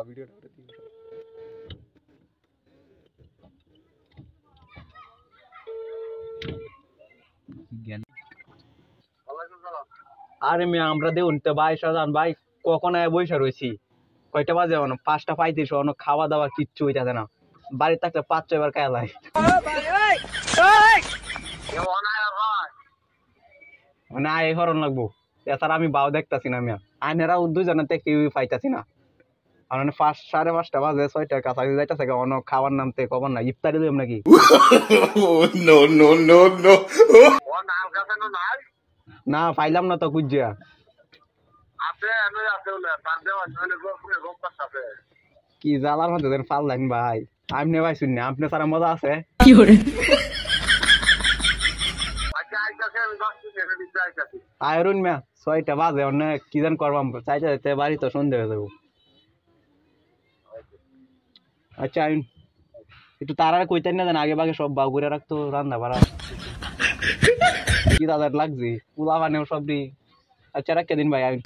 ভিডিওটা করে দিই আরে মিয়া আমরা দেউন তো ভাই সাজান ভাই কখন আয় বইসা রইছি কয়টা বাজে এখন 5:35 এখন খাওয়া দাওয়া কিচ্ছু হইতাছে না বাড়ি থাকলে 5-6 বার খাইলাই মানে আয় হরণ লাগবো এছাড়া আমি বাও দেখতাছি না মিয়া আইনেরা দুজনে তে কেউই পাইতাছি না মানে 5-5:30 বাজে 6টার কাছাকাছি যাইতাছে অন্য খাবার নামতে খবর না ইফতারি দেব নাকি নো নো নো নো না পাইলাম না তো খুঁজিয়া কি জ্বালার মধ্যে দেন পারলেন ভাই আপনি ভাই শুনি আপনি সারা মজা আছে আয়রন মিয়া 6টা বাজে অনেক কি জান করবাম চাইতে চাইতে বাড়ি তো সন্ধে হয়ে যাবো আচ্ছা আইন একটু তারা কইতেন না দেন আগে বাগে সব বাউ করে রাখতো রান্না বাড়া কি দাদার লাগছে পোলা বানেও সবই আচ্ছা রাখতে দিন ভাই আইন